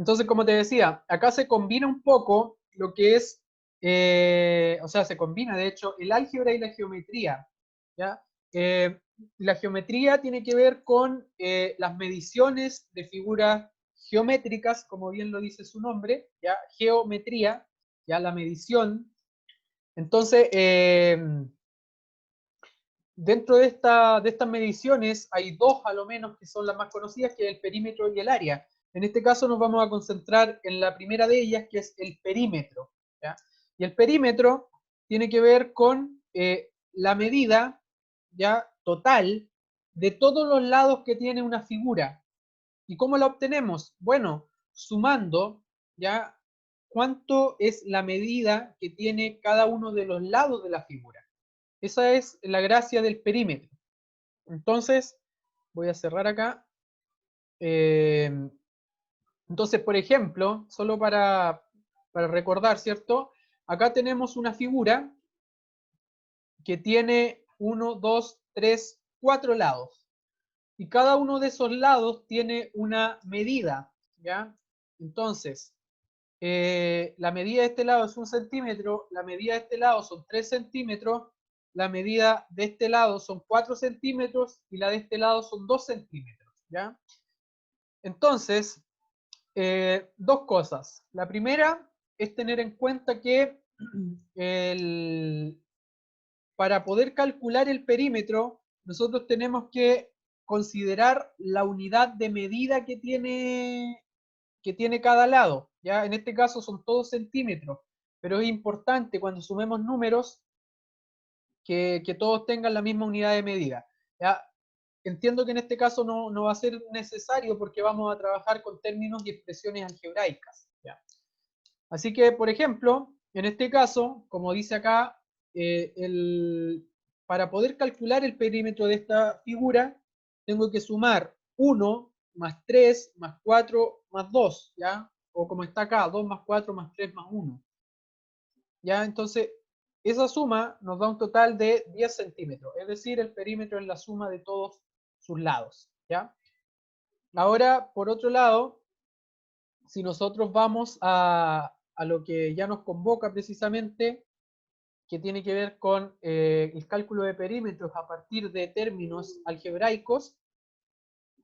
Entonces, como te decía, acá se combina un poco lo que es, o sea, se combina, de hecho, el álgebra y la geometría, ¿ya? La geometría tiene que ver con las mediciones de figuras geométricas, como bien lo dice su nombre, ¿ya? Geometría, ya la medición. Entonces, dentro de estas mediciones hay dos a lo menos que son las más conocidas, que es el perímetro y el área. En este caso nos vamos a concentrar en la primera de ellas, que es el perímetro, ¿ya? Y el perímetro tiene que ver con la medida, ¿ya?, total de todos los lados que tiene una figura. ¿Y cómo la obtenemos? Bueno, sumando, ¿ya?, cuánto es la medida que tiene cada uno de los lados de la figura. Esa es la gracia del perímetro. Entonces, voy a cerrar acá. Entonces, por ejemplo, solo para recordar, ¿cierto? Acá tenemos una figura que tiene 1, 2, 3, 4 lados. Y cada uno de esos lados tiene una medida, ¿ya? Entonces, la medida de este lado es 1 centímetro, la medida de este lado son 3 centímetros, la medida de este lado son 4 centímetros y la de este lado son 2 centímetros, ¿ya? Entonces, dos cosas. La primera es tener en cuenta que para poder calcular el perímetro, nosotros tenemos que considerar la unidad de medida que tiene cada lado, ¿ya? En este caso son todos centímetros, pero es importante cuando sumemos números que todos tengan la misma unidad de medida, ¿ya? Entiendo que en este caso no va a ser necesario porque vamos a trabajar con términos y expresiones algebraicas, ¿ya? Así que, por ejemplo, en este caso, como dice acá, para poder calcular el perímetro de esta figura, tengo que sumar 1 más 3 más 4 más 2, ¿ya? O como está acá, 2 más 4 más 3 más 1. ¿Ya? Entonces, esa suma nos da un total de 10 centímetros, es decir, el perímetro es la suma de todos sus lados, ¿ya? Ahora, por otro lado, si nosotros vamos a lo que ya nos convoca precisamente, que tiene que ver con el cálculo de perímetros a partir de términos algebraicos,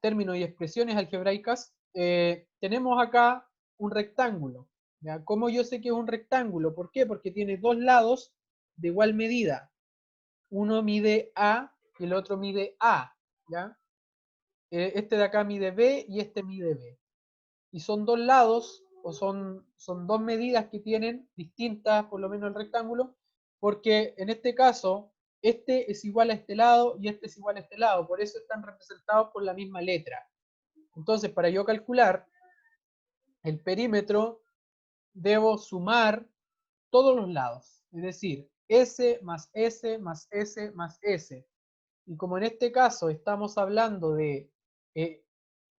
términos y expresiones algebraicas, tenemos acá un rectángulo, ¿ya? ¿Cómo yo sé que es un rectángulo? ¿Por qué? Porque tiene dos lados de igual medida. Uno mide A y el otro mide A, ¿ya? Este de acá mide B y este mide B. Y son dos lados, o son dos medidas que tienen distintas, por lo menos el rectángulo, porque en este caso, este es igual a este lado y este es igual a este lado, por eso están representados por la misma letra. Entonces, para yo calcular el perímetro, debo sumar todos los lados, es decir, S más S más S más S. Y como en este caso estamos hablando de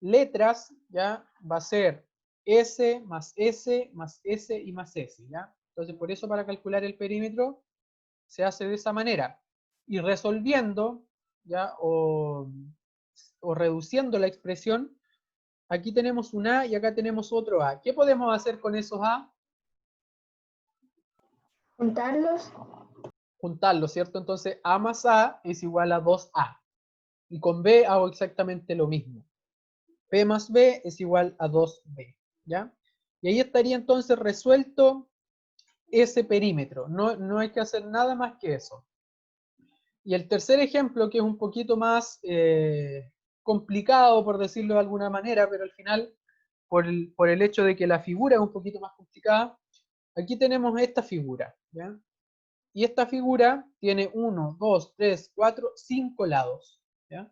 letras, ¿ya? Va a ser S más S más S y más S, ¿ya? Entonces, por eso para calcular el perímetro se hace de esa manera. Y resolviendo, ¿ya? O reduciendo la expresión, aquí tenemos un A y acá tenemos otro A. ¿Qué podemos hacer con esos A? Juntarlos. Juntarlos, ¿cierto? Entonces A más A es igual a 2A. Y con B hago exactamente lo mismo. P más B es igual a 2B, ¿ya? Y ahí estaría entonces resuelto ese perímetro. No hay que hacer nada más que eso. Y el tercer ejemplo, que es un poquito más complicado, por decirlo de alguna manera, pero al final, por el hecho de que la figura es un poquito más complicada, aquí tenemos esta figura, ¿ya? Y esta figura tiene 1, 2, 3, 4, 5 lados, ¿ya?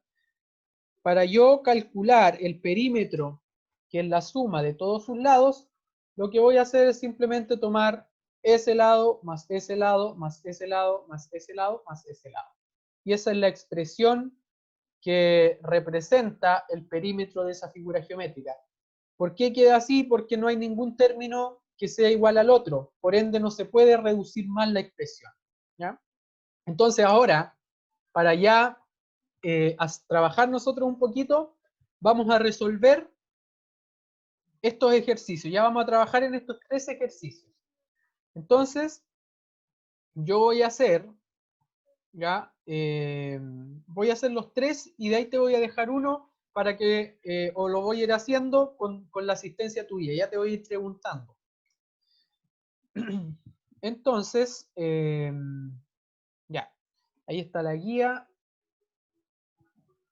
Para yo calcular el perímetro, que es la suma de todos sus lados, lo que voy a hacer es simplemente tomar ese lado, más ese lado, más ese lado, más ese lado, más ese lado. Y esa es la expresión que representa el perímetro de esa figura geométrica. ¿Por qué queda así? Porque no hay ningún término que sea igual al otro. Por ende, no se puede reducir más la expresión, ¿ya? Entonces ahora, para ya trabajar nosotros un poquito, vamos a resolver estos ejercicios. Ya vamos a trabajar en estos 3 ejercicios. Entonces, yo voy a hacer, ya, voy a hacer los 3 y de ahí te voy a dejar uno para que, o lo voy a ir haciendo con la asistencia tuya. Ya te voy a ir preguntando. Entonces, ya, ahí está la guía.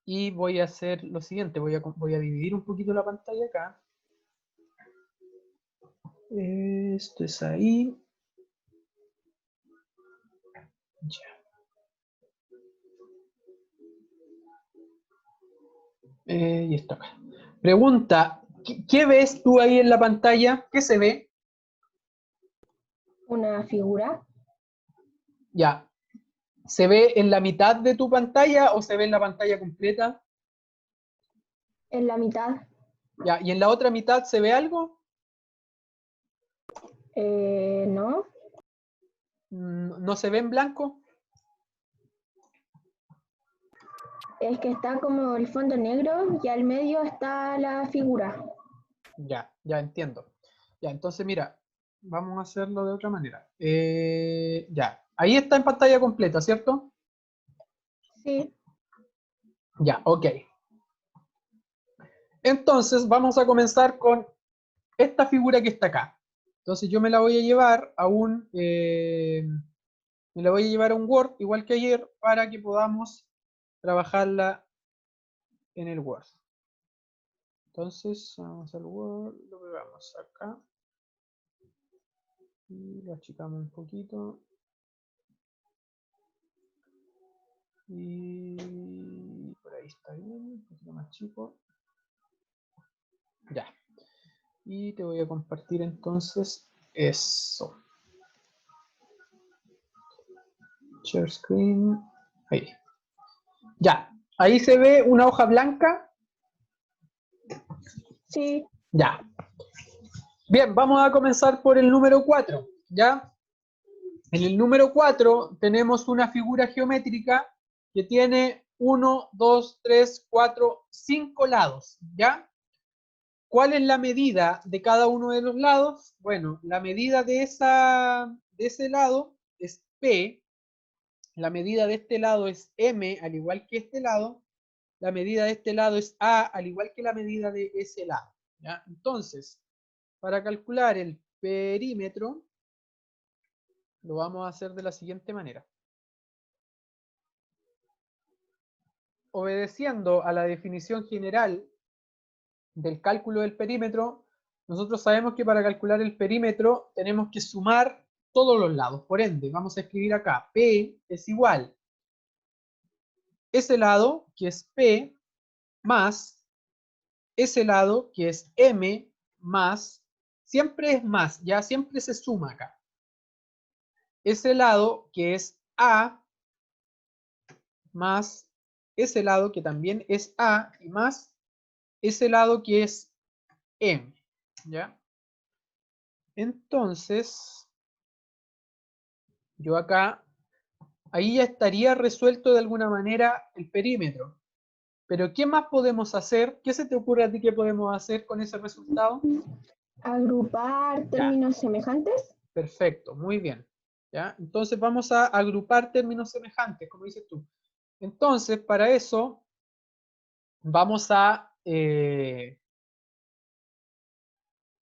Y voy a hacer lo siguiente, voy a dividir un poquito la pantalla acá. Esto es ahí. Ya. Y esto acá. Pregunta, ¿qué ves tú ahí en la pantalla? ¿Qué se ve? Una figura Ya. ¿Se ve en la mitad de tu pantalla o se ve en la pantalla completa? en la mitad. Ya. ¿Y en la otra mitad se ve algo? No, ¿No se ve en blanco? es que está como el fondo negro y al medio está la figura. Ya, ya entiendo. Ya, entonces mira, vamos a hacerlo de otra manera. Ya, ahí está en pantalla completa, ¿cierto? Sí, Ya, ok. Entonces vamos a comenzar con esta figura que está acá. Entonces yo me la voy a llevar a me la voy a llevar a un Word, igual que ayer, para que podamos trabajarla en el Word. Entonces, vamos al Word, lo pegamos acá. Y lo achicamos un poquito. Y por ahí está bien, un poquito más chico. Ya. Y te voy a compartir entonces eso. Share screen. Ahí. Ya. Ahí se ve una hoja blanca. sí, Ya. Bien, vamos a comenzar por el número 4. ¿Ya? En el número 4 tenemos una figura geométrica que tiene 1, 2, 3, 4, 5 lados. ¿Ya? ¿Cuál es la medida de cada uno de los lados? Bueno, la medida de ese lado es P, la medida de este lado es M, al igual que este lado, la medida de este lado es A, al igual que la medida de ese lado. ¿Ya? Entonces, para calcular el perímetro, lo vamos a hacer de la siguiente manera. Obedeciendo a la definición general del cálculo del perímetro, nosotros sabemos que para calcular el perímetro tenemos que sumar todos los lados. Por ende, vamos a escribir acá, P es igual ese lado, que es P, más ese lado, que es M, más, siempre es más, ya siempre se suma acá. Ese lado, que es A, más ese lado, que también es A, y más ese lado, que es M. ¿Ya? Entonces, yo acá, ahí ya estaría resuelto de alguna manera el perímetro. Pero ¿qué más podemos hacer? ¿Qué se te ocurre a ti que podemos hacer con ese resultado? agrupar Ya, términos semejantes. perfecto, muy bien. ¿Ya? Entonces vamos a agrupar términos semejantes, como dices tú. Entonces, para eso, vamos a...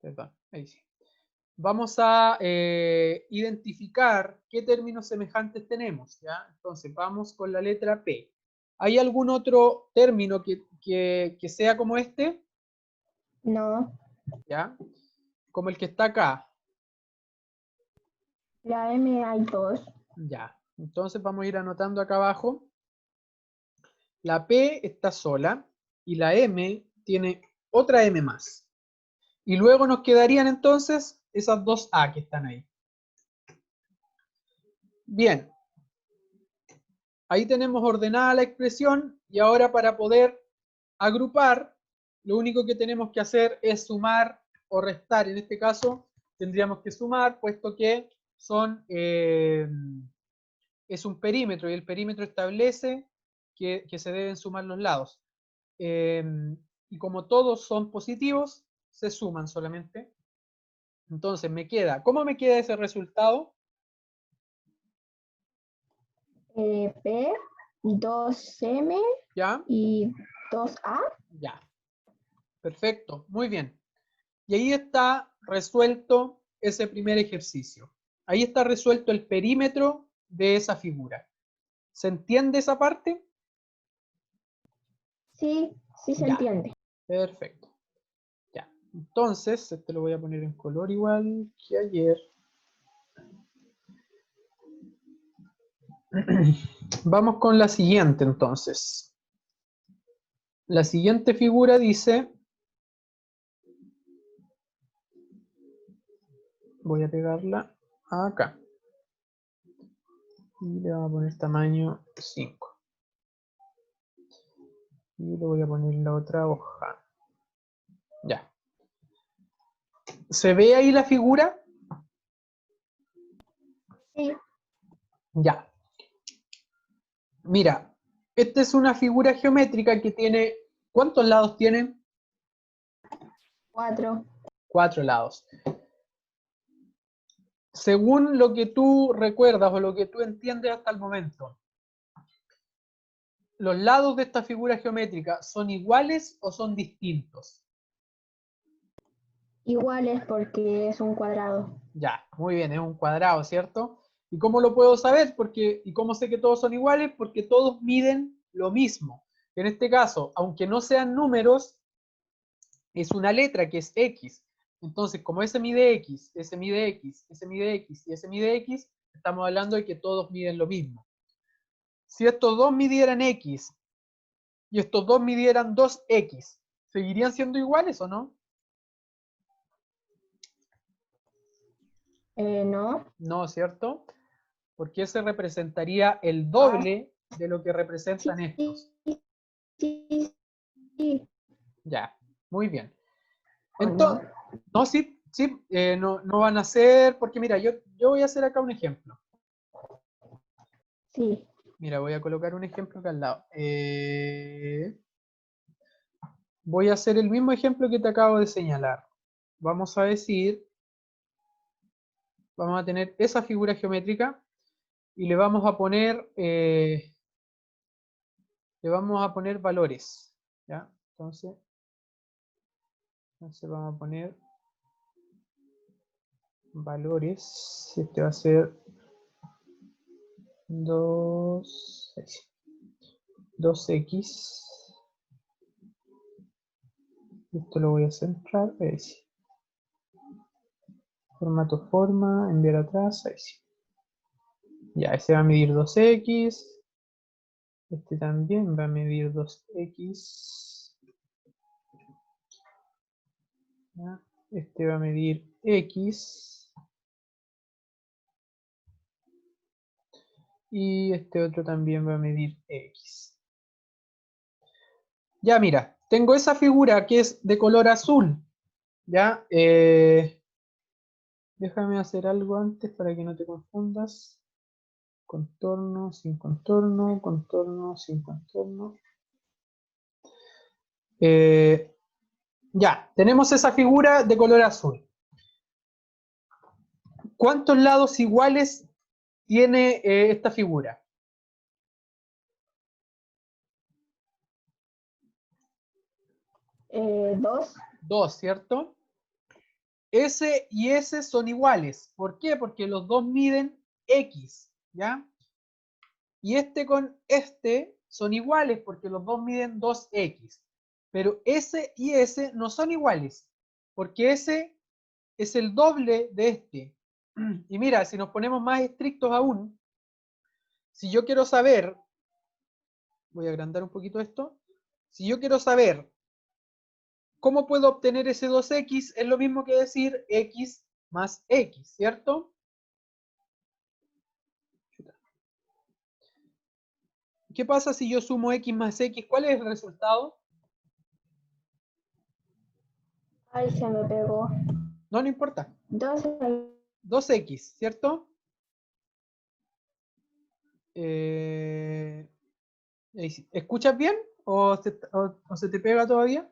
perdón, ahí sí. Vamos a identificar qué términos semejantes tenemos, ¿ya? Entonces, vamos con la letra P. ¿Hay algún otro término que sea como este? No, ¿Ya? Como el que está acá. la M hay dos. Ya. Entonces, vamos a ir anotando acá abajo. La P está sola y la M tiene otra M más. Y luego nos quedarían entonces esas dos A que están ahí. Bien, ahí tenemos ordenada la expresión y ahora para poder agrupar, lo único que tenemos que hacer es sumar o restar. En este caso tendríamos que sumar, puesto que son, es un perímetro y el perímetro establece que se deben sumar los lados. Y como todos son positivos, se suman solamente. Entonces me queda, ¿cómo me queda ese resultado? P, 2M ¿Ya? y 2A. Ya. Perfecto, muy bien. Y ahí está resuelto ese primer ejercicio. Ahí está resuelto el perímetro de esa figura. ¿Se entiende esa parte? Sí, sí se Ya, entiende. perfecto. Ya. Entonces, este lo voy a poner en color igual que ayer. Vamos con la siguiente entonces. La siguiente figura dice, voy a pegarla acá. Y le vamos a poner tamaño 5. Y le voy a poner la otra hoja. Ya. ¿Se ve ahí la figura? Sí, Ya. Mira, esta es una figura geométrica que tiene, ¿cuántos lados tiene? 4. 4 lados. Según lo que tú recuerdas o lo que tú entiendes hasta el momento, ¿los lados de esta figura geométrica son iguales o son distintos? Iguales porque es un cuadrado. Ya, muy bien, es un cuadrado, ¿cierto? ¿Y cómo lo puedo saber? ¿Y cómo sé que todos son iguales? Porque todos miden lo mismo. En este caso, aunque no sean números, es una letra que es X. Entonces, como ese mide X, ese mide X, ese mide X y ese mide X, estamos hablando de que todos miden lo mismo. Si estos dos midieran X y estos dos midieran 2X, ¿seguirían siendo iguales o no? No. No, ¿cierto? Porque ese representaría el Ah, doble de lo que sí, representan sí, estos. sí, sí. Ya, muy bien. ¿O no? Entonces, no, sí, sí, no van a ser, porque mira, yo voy a hacer acá un ejemplo. Sí. Mira, voy a colocar un ejemplo acá al lado. Voy a hacer el mismo ejemplo que te acabo de señalar. Vamos a decir, vamos a tener esa figura geométrica y le vamos a poner valores. ¿Ya? Entonces vamos a poner valores. Este va a ser 2x. Esto lo voy a centrar. Ahí sí. Formato forma, enviar atrás. Ahí sí. Ya, ese va a medir 2x. Este también va a medir 2x. ¿Ya? Este va a medir x. Y este otro también va a medir x. Ya, mira, tengo esa figura que es de color azul. ¿Ya? Déjame hacer algo antes para que no te confundas. Contorno, sin contorno, contorno, sin contorno. Ya, tenemos esa figura de color azul. ¿Cuántos lados iguales tiene esta figura? 2. 2, ¿cierto? S y S son iguales. ¿Por qué? Porque los dos miden X, ¿ya? Y este con este son iguales porque los dos miden 2X. Pero S y S no son iguales, porque S es el doble de este. Y mira, si nos ponemos más estrictos aún, si yo quiero saber, voy a agrandar un poquito esto, si yo quiero saber cómo puedo obtener ese 2X, es lo mismo que decir X más X, ¿cierto? ¿Qué pasa si yo sumo X más X? ¿Cuál es el resultado? Ay, se me pegó. No, no importa. 2. 2X, ¿cierto? Eh, ¿Escuchas bien? ¿O se te pega todavía?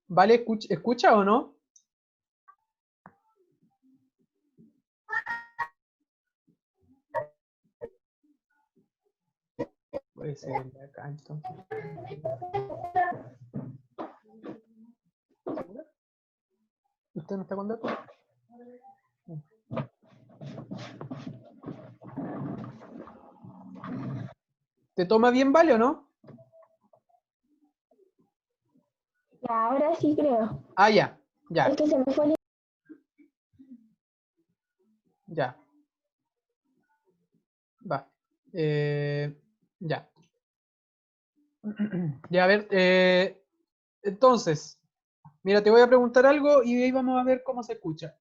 ¿Vale? ¿Escucha o no? Puede ser el de acá, entonces. ¿Usted no está con datos? ¿Te toma bien, Vale, o no? Ya, ahora sí creo. Ah, ya, ya, Es que se me fue el... ya. Va. Ya. Ya, a ver. Entonces, mira, te voy a preguntar algo y ahí vamos a ver cómo se escucha.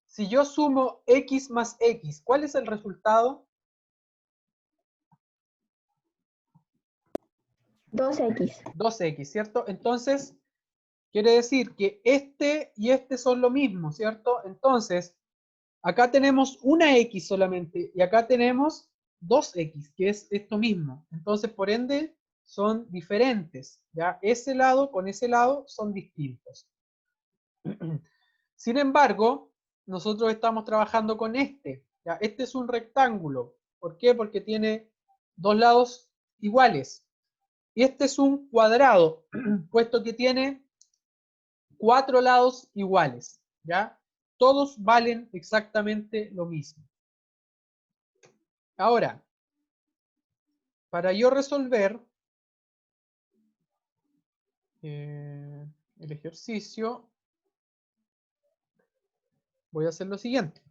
Si yo sumo x más x, ¿cuál es el resultado? 2x. 2x, ¿cierto? Entonces, quiere decir que este y este son lo mismo, ¿cierto? Entonces, acá tenemos una x solamente y acá tenemos 2x, que es esto mismo. Entonces, por ende, son diferentes, ¿ya? Ese lado con ese lado son distintos. Sin embargo, nosotros estamos trabajando con este, ¿ya? Este es un rectángulo. ¿Por qué? Porque tiene dos lados iguales. Y este es un cuadrado, puesto que tiene 4 lados iguales, ¿ya? Todos valen exactamente lo mismo. Ahora, para yo resolver el ejercicio, voy a hacer lo siguiente.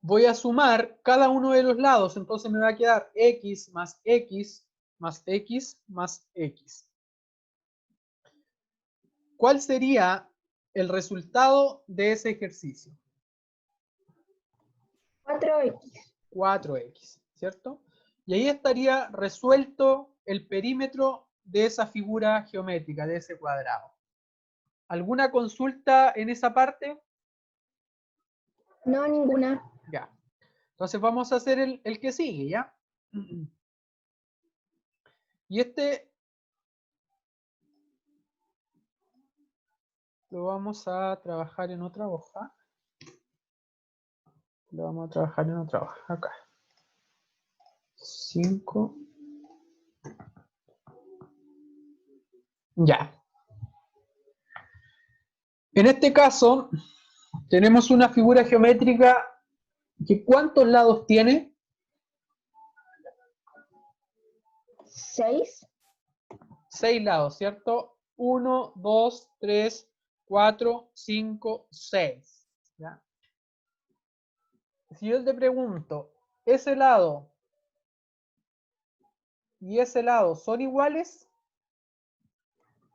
Voy a sumar cada uno de los lados, entonces me va a quedar x más x más x más x. ¿Cuál sería el resultado de ese ejercicio? 4x. 4x, ¿cierto? Y ahí estaría resuelto el perímetro de esa figura geométrica, de ese cuadrado. ¿Alguna consulta en esa parte? No, ninguna. Ya. Entonces vamos a hacer el que sigue, ¿ya? Y este lo vamos a trabajar en otra hoja. Lo vamos a trabajar en otra hoja, acá. 5. Ya. En este caso, tenemos una figura geométrica que ¿cuántos lados tiene? 6. 6 lados, ¿cierto? 1, 2, 3, 4, 5, 6. ¿Ya? Si yo te pregunto, ¿ese lado y ese lado son iguales?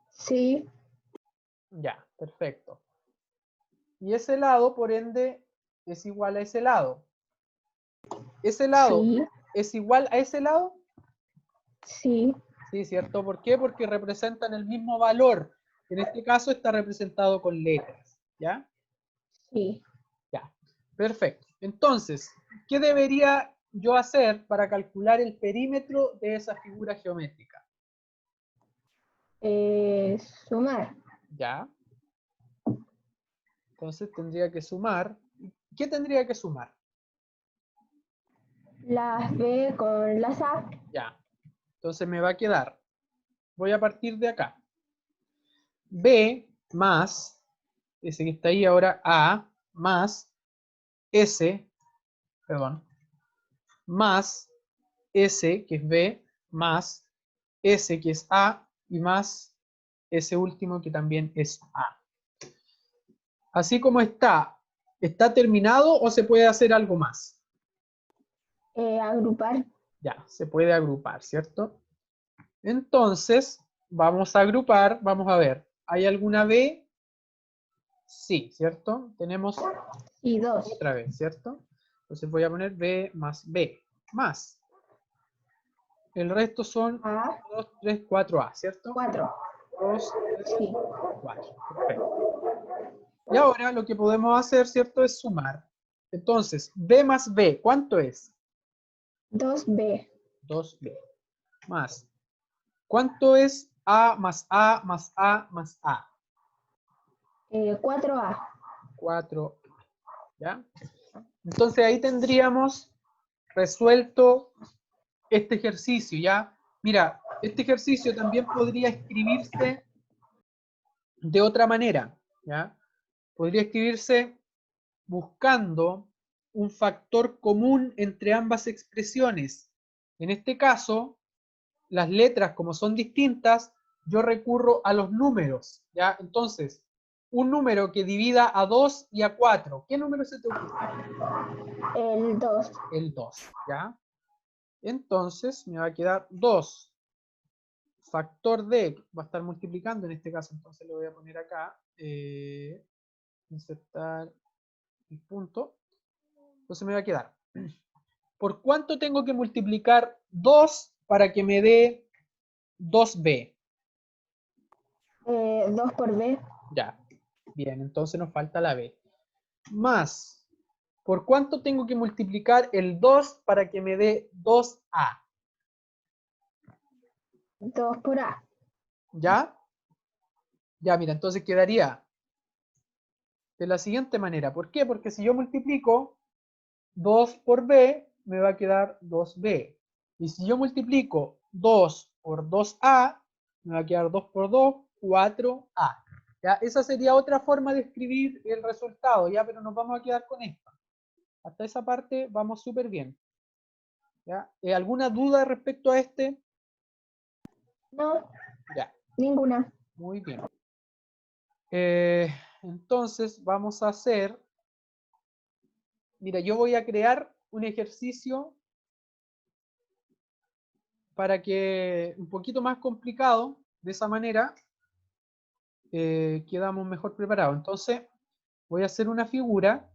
Sí. Ya, perfecto. Y ese lado, por ende, es igual a ese lado. ¿Ese lado Sí. es igual a ese lado? Sí. Sí, ¿cierto? ¿Por qué? Porque representan el mismo valor. En este caso está representado con letras. ¿Ya? Sí. Ya. Perfecto. Entonces, ¿qué debería yo hacer para calcular el perímetro de esa figura geométrica? Sumar. Ya. Entonces tendría que sumar. ¿Qué tendría que sumar? Las B con las A. Ya. Entonces me va a quedar. Voy a partir de acá. B más, ese que está ahí ahora, A, más S, perdón, más S, que es B, más S, que es A, y más ese último, que también es A. Así como ¿está terminado o se puede hacer algo más? Agrupar. Ya, se puede agrupar, ¿cierto? Entonces, vamos a agrupar, vamos a ver, ¿hay alguna B? Sí, ¿cierto? Tenemos Y 2. otra vez, ¿cierto? Entonces voy a poner B más B, más. El resto son A. 2, 3, 4A, ¿cierto? 4. 2, 3, Sí. 4. Perfecto. Y ahora lo que podemos hacer, ¿cierto? Es sumar. Entonces, B más B, ¿cuánto es? 2B. 2b. Más. ¿Cuánto es a más a más a más a? 4A. 4. ¿Ya? Entonces ahí tendríamos resuelto este ejercicio, ¿ya? Mira, este ejercicio también podría escribirse de otra manera, ¿ya? Podría escribirse buscando un factor común entre ambas expresiones. En este caso, las letras, como son distintas, yo recurro a los números, ¿ya? Entonces, un número que divida a 2 y a 4. ¿Qué número se te ocurre? El 2. El 2, ¿ya? Entonces, me va a quedar 2. Factor de, va a estar multiplicando en este caso, entonces le voy a poner acá, insertar el punto. Entonces me va a quedar, ¿por cuánto tengo que multiplicar 2 para que me dé 2b? 2 por B. Ya, bien, entonces nos falta la b. Más, ¿por cuánto tengo que multiplicar el 2 para que me dé 2a? 2 por A. ¿Ya? Ya, mira, entonces quedaría de la siguiente manera. ¿Por qué? Porque si yo multiplico 2 por b, me va a quedar 2b. Y si yo multiplico 2 por 2a, me va a quedar 2 por 2, 4a. ¿Ya? Esa sería otra forma de escribir el resultado, ¿ya? Pero nos vamos a quedar con esta. Hasta esa parte vamos súper bien. ¿Ya? ¿Alguna duda respecto a este? No, Ya, ninguna. muy bien. Entonces vamos a hacer, mira, yo voy a crear un ejercicio para que un poquito más complicado, de esa manera quedamos mejor preparados. Entonces voy a hacer una figura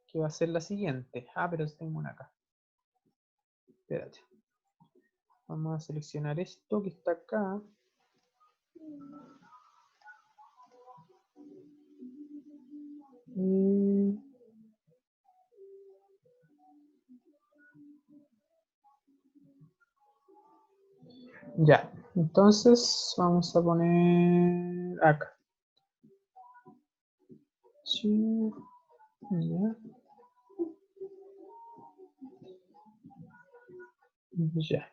que va a ser la siguiente. Ah, pero tengo una acá. Espérate. Vamos a seleccionar esto que está acá. Ya, entonces vamos a poner acá. Sí, ya. Ya.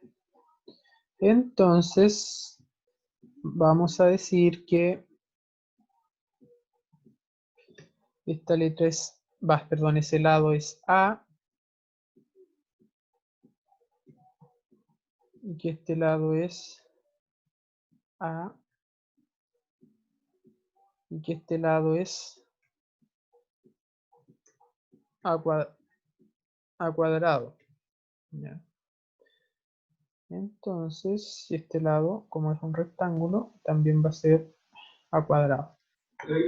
Entonces vamos a decir que esta letra es, perdón, ese lado es A y que este lado es A y que este lado es A, A cuadrado. ¿Ya? Entonces, este lado, como es un rectángulo, también va a ser A cuadrado.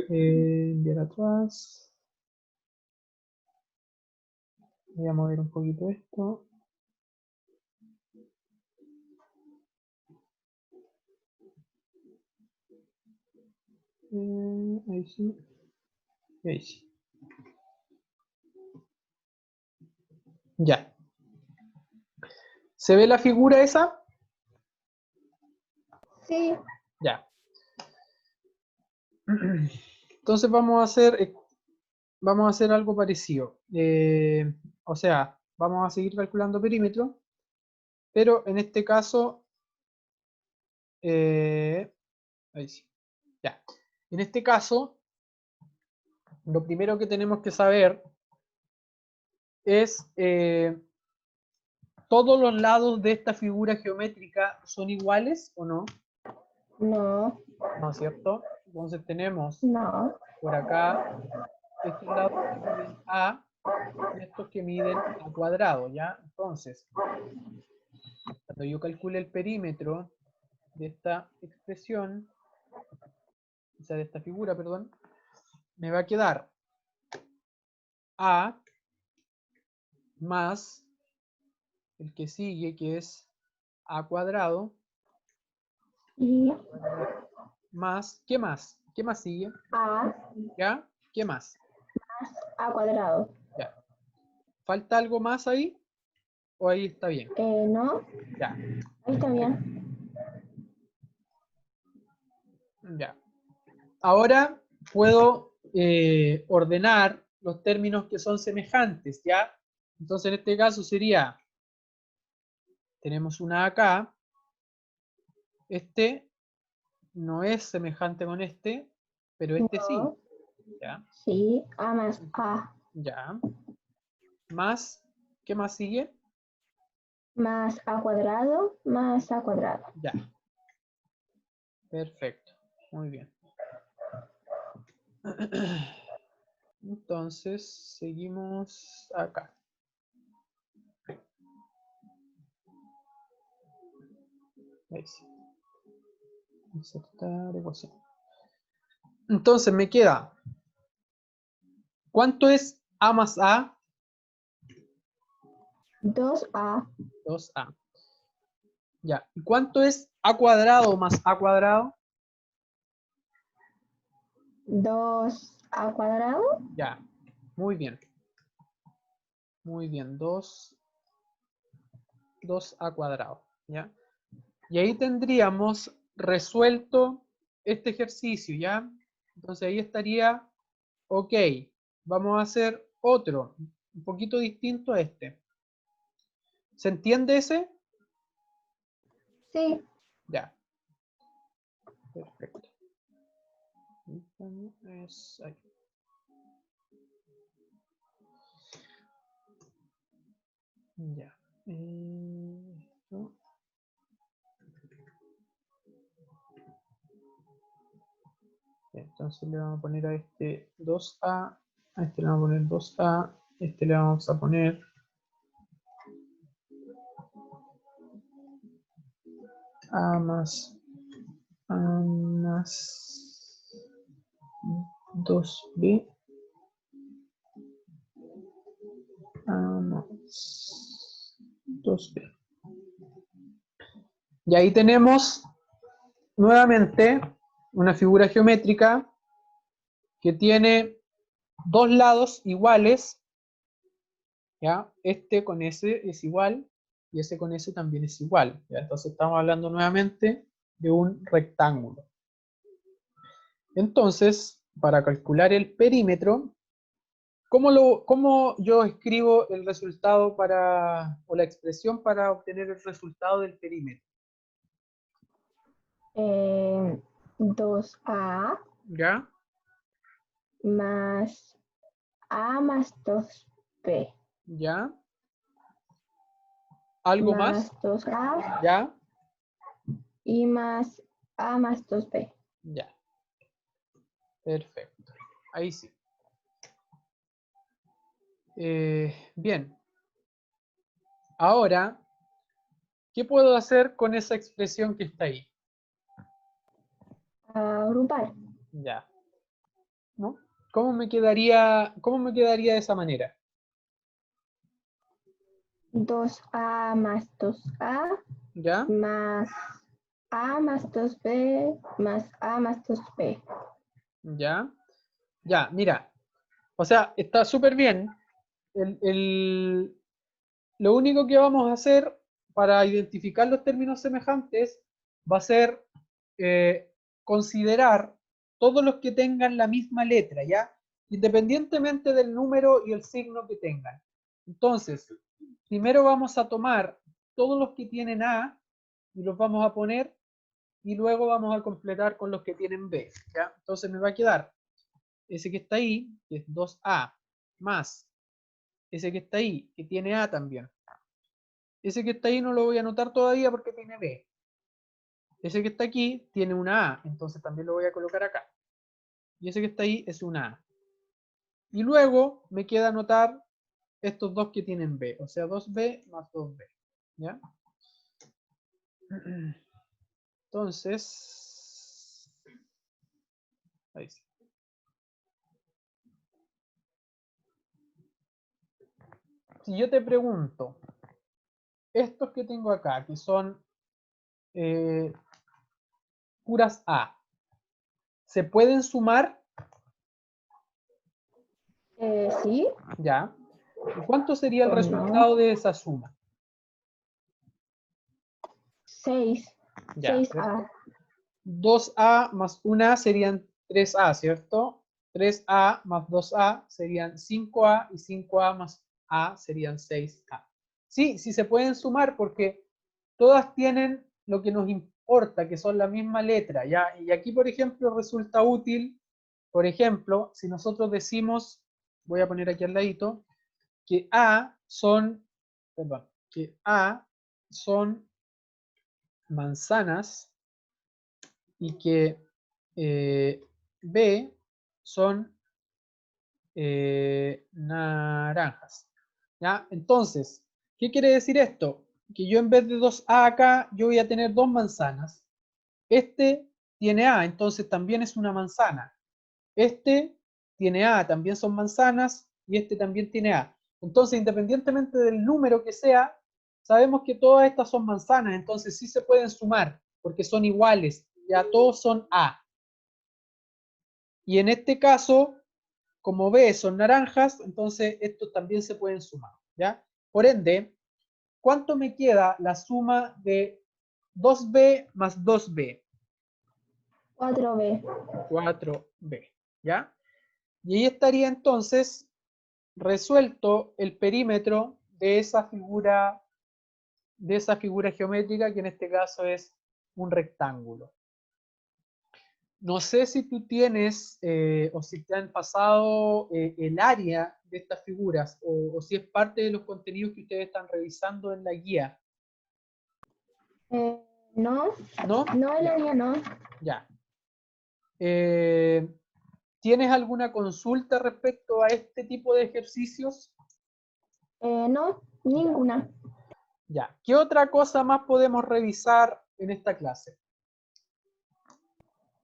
Enviar atrás. Voy a mover un poquito esto. Ahí sí. Y ahí sí. Ya. ¿Se ve la figura esa? Sí. Ya. Entonces vamos a hacer algo parecido. O sea, vamos a seguir calculando perímetro, pero en este caso, ahí sí. Ya. En este caso, lo primero que tenemos que saber es ¿todos los lados de esta figura geométrica son iguales o no? No. ¿No es cierto? Entonces tenemos No. por acá estos lados que miden A y estos que miden A cuadrado, ¿ya? Entonces, cuando yo calcule el perímetro de esta expresión, o sea, de esta figura, perdón, me va a quedar A más el que sigue, que es A cuadrado, Y más, ¿qué más? ¿Qué más sigue? A. ¿Ya? ¿Qué más? A cuadrado. Ya. ¿Falta algo más ahí? ¿O ahí está bien? No, Ya, ahí está bien. ya. Ahora puedo ordenar los términos que son semejantes, ¿ya? Entonces en este caso sería, tenemos una acá, este no es semejante con este, pero este sí, No, ¿ya? sí, A más A Ya. Más, ¿qué más sigue? más A cuadrado más A cuadrado. Ya, perfecto, muy bien. Entonces, seguimos acá. Ahí sí. Insertar ecuación. Entonces me queda, ¿cuánto es A más A? 2A, 2A. Ya. ¿Y cuánto es A cuadrado más A cuadrado? 2A cuadrado. Ya. Muy bien. Muy bien. 2A cuadrado. ¿Ya? Y ahí tendríamos resuelto este ejercicio, ¿ya? Entonces ahí estaría, ok, vamos a hacer otro, un poquito distinto a este. ¿Se entiende ese? Sí, Ya, perfecto. Es ahí. Ya. Esto. Entonces le vamos a poner a este 2A, a este le vamos a poner 2A, a este le vamos a poner A más 2B, A más 2B. Y ahí tenemos nuevamente una figura geométrica que tiene dos lados iguales, ¿ya? Este con ese es igual y ese con ese también es igual, ¿ya? Entonces estamos hablando nuevamente de un rectángulo. Entonces, para calcular el perímetro, ¿cómo yo escribo el resultado o la expresión para obtener el resultado del perímetro? 2A ¿Ya? más A más 2B ¿Ya? ¿Algo más más? 2A ¿Ya? y más A más 2B. Ya. Perfecto. Ahí sí. Bien. Ahora, ¿qué puedo hacer con esa expresión que está ahí? Agrupar. Ya. ¿No? ¿Cómo me quedaría de esa manera? 2A más 2A ¿Ya? más A más 2B más A más 2B. ¿Ya? Ya, mira. O sea, está súper bien. Lo único que vamos a hacer para identificar los términos semejantes va a ser eh, considerar todos los que tengan la misma letra, ¿ya? Independientemente del número y el signo que tengan. Entonces, primero vamos a tomar todos los que tienen A y los vamos a poner y luego vamos a completar con los que tienen B, ¿ya? Entonces me va a quedar ese que está ahí, que es 2A, más ese que está ahí, que tiene A también. Ese que está ahí no lo voy a anotar todavía porque tiene B. Ese que está aquí tiene una A, entonces también lo voy a colocar acá. Y ese que está ahí es una A. Y luego me queda anotar estos dos que tienen B, o sea, 2B más 2B. ¿Ya? Entonces, ahí sí. Si yo te pregunto, estos que tengo acá, que son eh, puras A, ¿se pueden sumar? Sí, ¿Ya? ¿Y cuánto sería el no, resultado de esa suma? 6. Ya. 6A. 2A más 1A serían 3A, ¿cierto? 3A más 2A serían 5A y 5A más A serían 6A. Sí, sí se pueden sumar porque todas tienen lo que nos importa, que son la misma letra, ¿ya? Y aquí, por ejemplo, resulta útil, por ejemplo, si nosotros decimos, voy a poner aquí al ladito, que A son, perdón, que A son manzanas y que B son naranjas. ¿Ya? Entonces, ¿qué quiere decir esto? Que yo en vez de 2A acá, yo voy a tener 2 manzanas. Este tiene A, entonces también es una manzana. Este tiene A, también son manzanas, y este también tiene A. Entonces, independientemente del número que sea, sabemos que todas estas son manzanas, entonces sí se pueden sumar, porque son iguales, ya todos son A. Y en este caso, como B son naranjas, entonces estos también se pueden sumar, ¿ya? Por ende, ¿cuánto me queda la suma de 2B más 2B? 4B. 4B, ¿ya? Y ahí estaría entonces resuelto el perímetro de esa figura geométrica, que en este caso es un rectángulo. No sé si tú tienes o si te han pasado el área de estas figuras o si es parte de los contenidos que ustedes están revisando en la guía. No, ¿No? no, el Ya. área no. Ya. ¿Tienes alguna consulta respecto a este tipo de ejercicios? No, Ya. ninguna. Ya. ¿Qué otra cosa más podemos revisar en esta clase?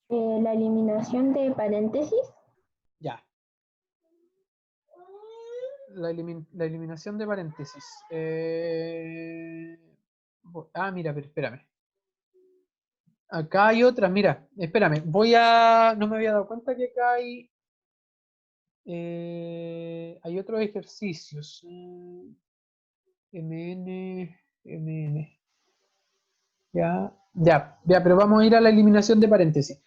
La eliminación de paréntesis. Ya. La eliminación de paréntesis. Mira, pero espérame. Acá hay otras, mira, espérame, no me había dado cuenta que acá hay otros ejercicios. MN. Ya, pero vamos a ir a la eliminación de paréntesis.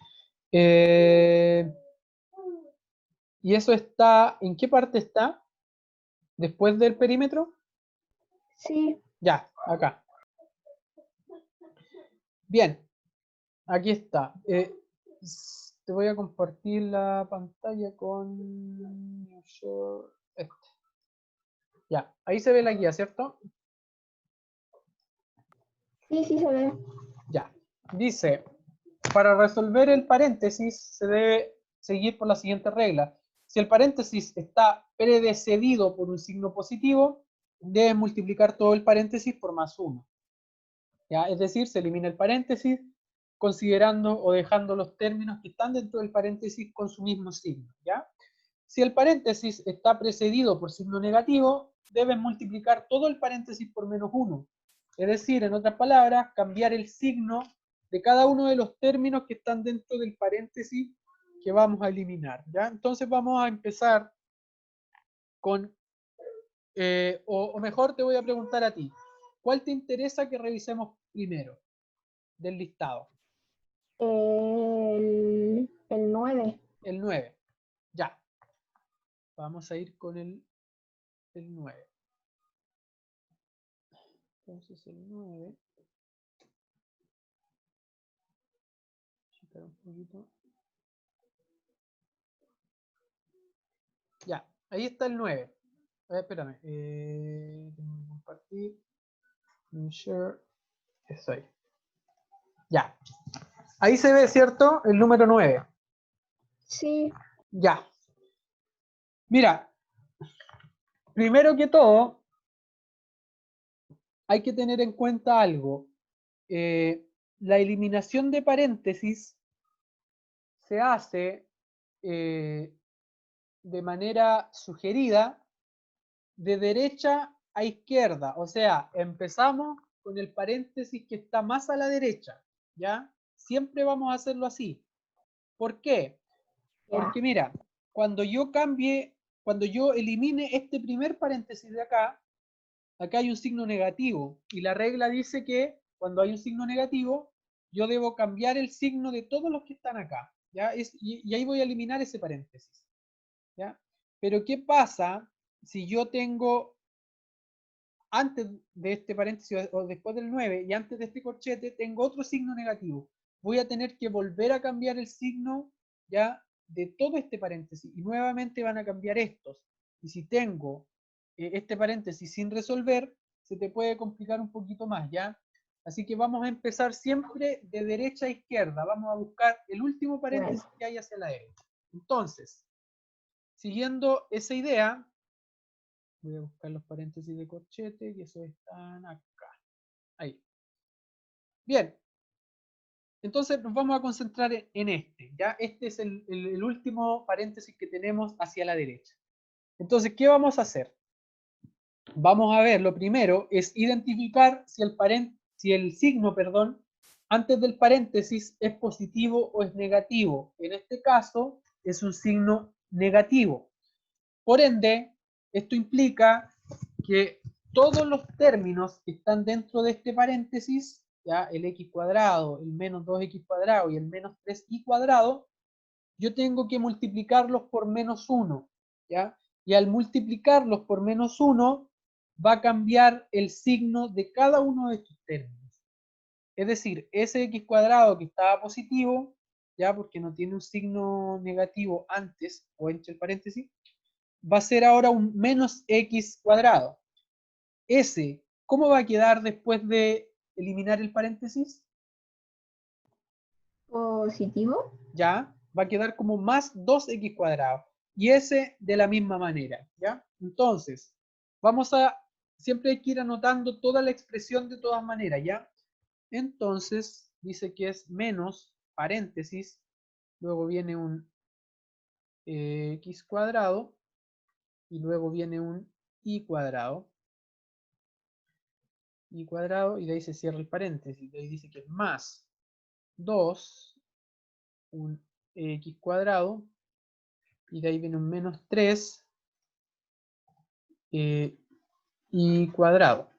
¿Y eso está, en qué parte está? ¿Después del perímetro? Sí. Ya, acá. Bien, aquí está. Te voy a compartir la pantalla con este. Ya, ahí se ve la guía, ¿cierto? Sí, sí se ve. Ya. Dice, para resolver el paréntesis se debe seguir por la siguiente regla. Si el paréntesis está precedido por un signo positivo, debes multiplicar todo el paréntesis por más 1. ¿Ya? Es decir, se elimina el paréntesis considerando o dejando los términos que están dentro del paréntesis con su mismo signo. ¿Ya? Si el paréntesis está precedido por signo negativo, debes multiplicar todo el paréntesis por menos 1. Es decir, en otras palabras, cambiar el signo de cada uno de los términos que están dentro del paréntesis que vamos a eliminar. ¿Ya? Entonces vamos a empezar con, o mejor te voy a preguntar a ti, ¿cuál te interesa que revisemos primero del listado? El 9. El 9. Ya. Vamos a ir con el 9. Entonces el 9. Checar un poquito. Ya, ahí está el 9. Espérame. Tengo que compartir. Share. Eso ahí. Ya. Ahí se ve, ¿cierto? El número 9. Sí. Ya. Mira, primero que todo, hay que tener en cuenta algo. La eliminación de paréntesis se hace de manera sugerida de derecha a izquierda. O sea, empezamos con el paréntesis que está más a la derecha. ¿Ya? Siempre vamos a hacerlo así. ¿Por qué? Porque Ya. mira, cuando yo elimine este primer paréntesis de acá, acá hay un signo negativo y la regla dice que cuando hay un signo negativo, yo debo cambiar el signo de todos los que están acá, ¿ya? Y ahí voy a eliminar ese paréntesis, ¿ya? Pero ¿qué pasa si yo tengo antes de este paréntesis o después del 9 y antes de este corchete tengo otro signo negativo? Voy a tener que volver a cambiar el signo, ¿ya?, de todo este paréntesis y nuevamente van a cambiar estos. Y si tengo este paréntesis sin resolver, se te puede complicar un poquito más, ¿ya? Así que vamos a empezar siempre de derecha a izquierda. Vamos a buscar el último paréntesis Bueno. que hay hacia la derecha. Entonces, siguiendo esa idea, voy a buscar los paréntesis de corchete, que esos están acá. Ahí. Bien. Entonces nos vamos a concentrar en este, ¿ya? Este es el último paréntesis que tenemos hacia la derecha. Entonces, ¿qué vamos a hacer? Vamos a ver, lo primero es identificar si el signo, perdón, antes del paréntesis es positivo o es negativo. En este caso, es un signo negativo. Por ende, esto implica que todos los términos que están dentro de este paréntesis, ya el x cuadrado, el menos 2x cuadrado y el menos 3y cuadrado, yo tengo que multiplicarlos por menos 1, ¿ya? Y al multiplicarlos por menos 1, va a cambiar el signo de cada uno de estos términos. Es decir, ese x cuadrado que estaba positivo, ya porque no tiene un signo negativo antes o entre el paréntesis, va a ser ahora un menos x cuadrado. Ese, ¿cómo va a quedar después de eliminar el paréntesis? Positivo. ¿Ya? Va a quedar como más 2x cuadrado. Y ese de la misma manera, ¿ya? Entonces, siempre hay que ir anotando toda la expresión de todas maneras, ¿ya? Entonces, dice que es menos, paréntesis, luego viene un x cuadrado, y luego viene un y cuadrado, y de ahí se cierra el paréntesis, de ahí dice que es más 2, un x cuadrado, y de ahí viene un menos 3, y cuadrado.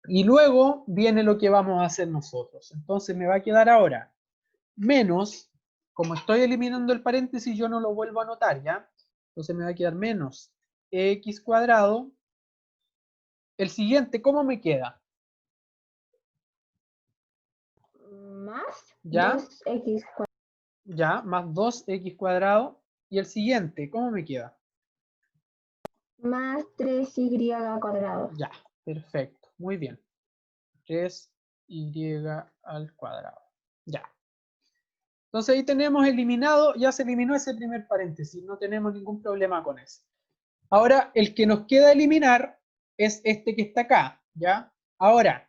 Y luego viene lo que vamos a hacer nosotros. Entonces me va a quedar ahora menos, como estoy eliminando el paréntesis, yo no lo vuelvo a anotar, ¿ya? Entonces me va a quedar menos x cuadrado. El siguiente, ¿cómo me queda? Más ¿Ya? 2x cuadrado. Ya, más 2x cuadrado. Y el siguiente, ¿cómo me queda? Más 3y cuadrado. Ya, perfecto, muy bien. 3y al cuadrado. Ya. Entonces ahí tenemos eliminado, ya se eliminó ese primer paréntesis, no tenemos ningún problema con eso. Ahora, el que nos queda eliminar es este que está acá, ¿ya? Ahora,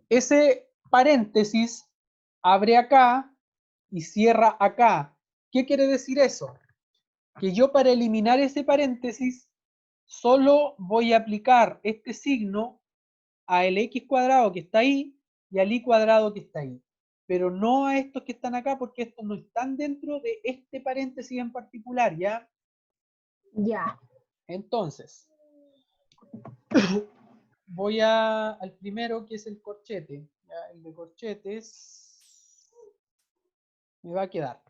ese paréntesis abre acá y cierra acá. ¿Qué quiere decir eso? Que yo para eliminar ese paréntesis solo voy a aplicar este signo al x cuadrado que está ahí y al y cuadrado que está ahí. Pero no a estos que están acá porque estos no están dentro de este paréntesis en particular, ¿ya? Ya. Entonces, voy al primero que es el corchete. ¿Ya? El de corchetes me va a quedar.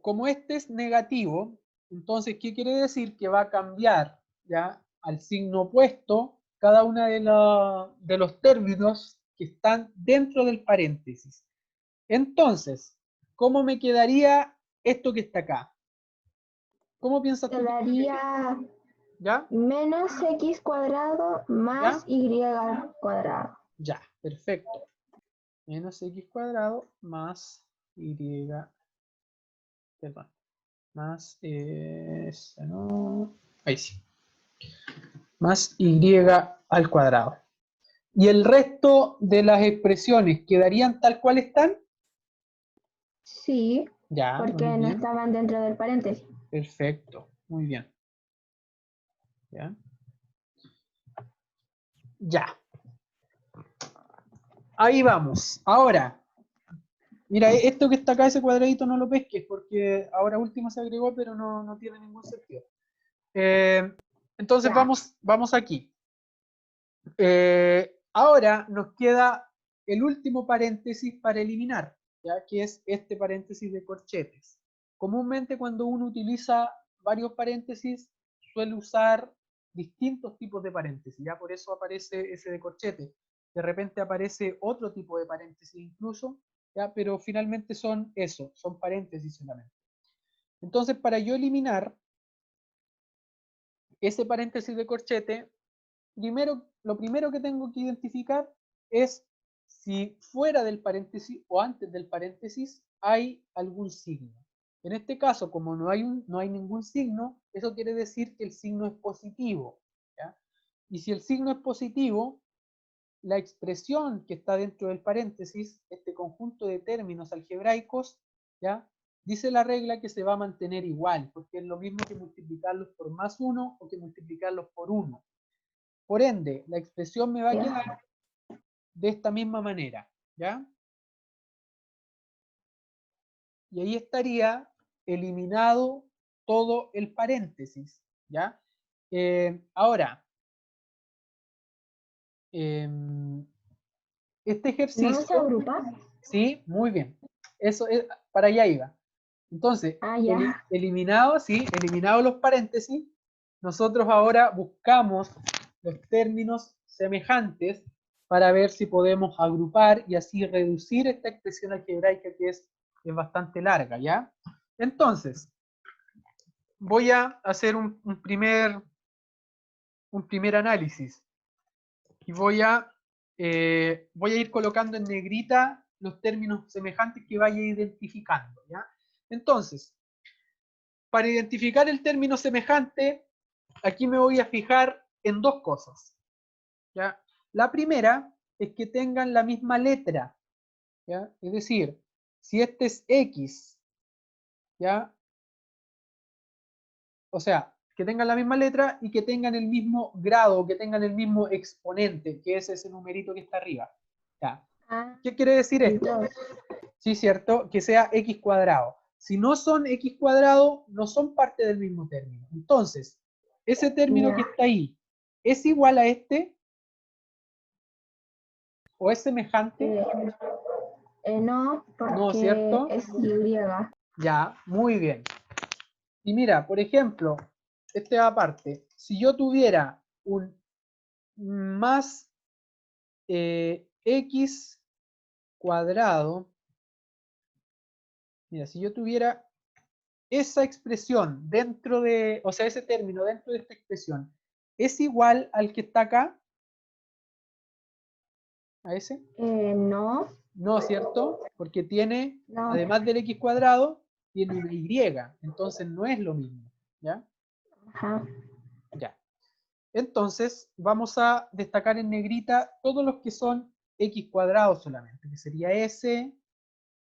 Como este es negativo, entonces, ¿qué quiere decir? Que va a cambiar, ¿ya?, al signo opuesto cada uno de los términos que están dentro del paréntesis. Entonces, ¿cómo me quedaría esto que está acá? ¿Cómo piensas tú que Quedaría ¿Ya? menos x cuadrado más ¿Ya? y cuadrado. Ya, perfecto. Menos x cuadrado más y, perdón, más, no, ahí sí, más y al cuadrado. ¿Y el resto de las expresiones quedarían tal cual están? Sí, Ya, porque muy no bien. estaban dentro del paréntesis. Perfecto, muy bien. Ya. Ya. Ahí vamos. Ahora, mira, esto que está acá, ese cuadradito, no lo pesques porque ahora último se agregó, pero no tiene ningún sentido. Entonces Ya. vamos aquí. Ahora nos queda el último paréntesis para eliminar, ¿ya? Que es este paréntesis de corchetes. Comúnmente cuando uno utiliza varios paréntesis, suele usar distintos tipos de paréntesis, ya por eso aparece ese de corchete. De repente aparece otro tipo de paréntesis incluso, ¿ya? Pero finalmente son eso, son paréntesis solamente. Entonces, para yo eliminar ese paréntesis de corchete, lo primero que tengo que identificar es si fuera del paréntesis o antes del paréntesis hay algún signo. En este caso, como no hay ningún signo, eso quiere decir que el signo es positivo, ¿ya? Y si el signo es positivo, la expresión que está dentro del paréntesis, este conjunto de términos algebraicos, ¿ya? Dice la regla que se va a mantener igual, porque es lo mismo que multiplicarlos por más 1 o que multiplicarlos por 1. Por ende, la expresión me va a quedar Ya. de esta misma manera, ¿ya? Y ahí estaría eliminado todo el paréntesis, ¿ya? Ahora, este ¿No se ejercicio, agrupa? ¿sí? Muy bien. Eso es, para allá iba. Entonces, Ah, ya. eliminado, ¿sí? Eliminados los paréntesis, nosotros ahora buscamos los términos semejantes para ver si podemos agrupar y así reducir esta expresión algebraica que es bastante larga, ¿ya? Entonces, voy a hacer un primer análisis y voy a ir colocando en negrita los términos semejantes que vaya identificando, ¿ya? Entonces, para identificar el término semejante, aquí me voy a fijar en dos cosas, ¿ya? La primera es que tengan la misma letra, ¿ya? Es decir, si este es X, ¿ya? O sea, que tengan la misma letra y que tengan el mismo grado, que tengan el mismo exponente, que es ese numerito que está arriba, ¿ya? Ah, ¿Qué quiere decir el esto? 2. Sí, cierto, que sea X cuadrado. Si no son X cuadrado, no son parte del mismo término. Entonces, ese término que Ya. está ahí, ¿es igual a este o es semejante? Eh, no, No, porque ¿cierto? es Y. Ya, muy bien. Y mira, por ejemplo, este aparte, si yo tuviera un más X cuadrado, mira, si yo tuviera esa expresión dentro de, o sea, ese término dentro de esta expresión, ¿es igual al que está acá? ¿A ese? No, No, ¿cierto? Porque tiene, no. además del X cuadrado, tiene una Y, entonces no es lo mismo, ¿ya? Ajá. Ya. Entonces, vamos a destacar en negrita todos los que son X cuadrado solamente, que sería ese.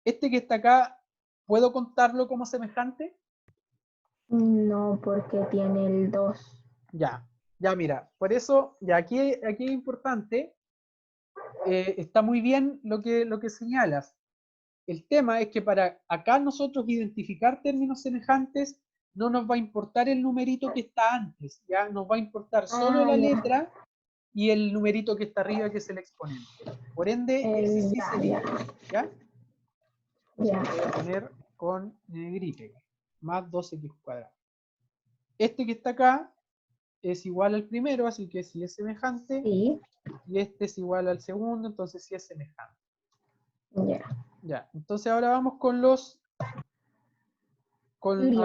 Este que está acá, ¿puedo contarlo como semejante? No, porque tiene el 2. Ya, ya mira, por eso, ya aquí es importante, está muy bien lo que señalas. El tema es que para acá nosotros identificar términos semejantes, no nos va a importar el numerito que está antes, ya nos va a importar solo Ah, la ya. letra y el numerito que está arriba, que es el exponente. Por ende, ese sí Ya, sería, ya. ¿ya? Entonces Ya. lo voy a poner con negrita, más 2x cuadrado. Este que está acá es igual al primero, así que sí es semejante, Sí. y este es igual al segundo, entonces sí es semejante. Ya. Ya, entonces ahora vamos con los con, Y.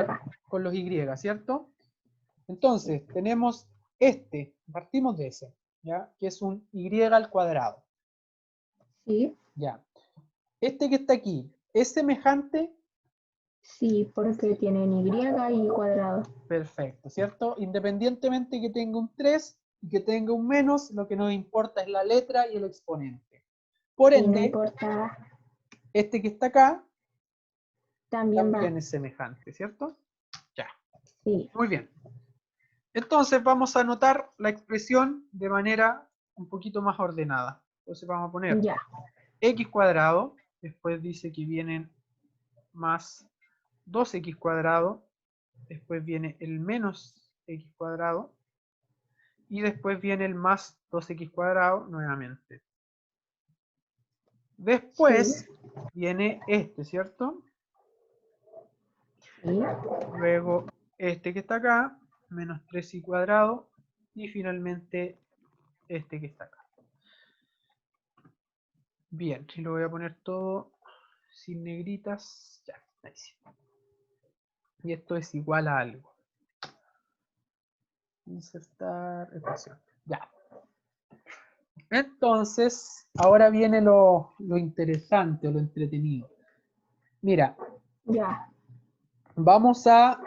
con los Y, ¿cierto? Entonces, tenemos partimos de ese, ¿ya? Que es un Y al cuadrado, Sí. ¿ya? Este que está aquí, ¿es semejante? Sí, porque tienen Y cuadrado. Perfecto, ¿cierto? Independientemente que tenga un 3 y que tenga un menos, lo que nos importa es la letra y el exponente. Por Y no ende, importa, este que está acá también va. también es semejante, ¿cierto? Ya, Sí. muy bien. Entonces vamos a anotar la expresión de manera un poquito más ordenada. Entonces vamos a poner Ya. x cuadrado, después dice que vienen más 2x cuadrado, después viene el menos x cuadrado, y después viene el más 2x cuadrado nuevamente. Después viene este, ¿cierto? Sí. Luego este que está acá, menos 3y cuadrado, y finalmente este que está acá. Bien, y lo voy a poner todo sin negritas. Ya, ahí sí. Y esto es igual a algo. Insertar ecuación. Ya. Entonces, ahora viene lo interesante o lo entretenido. Mira, Ya. vamos a,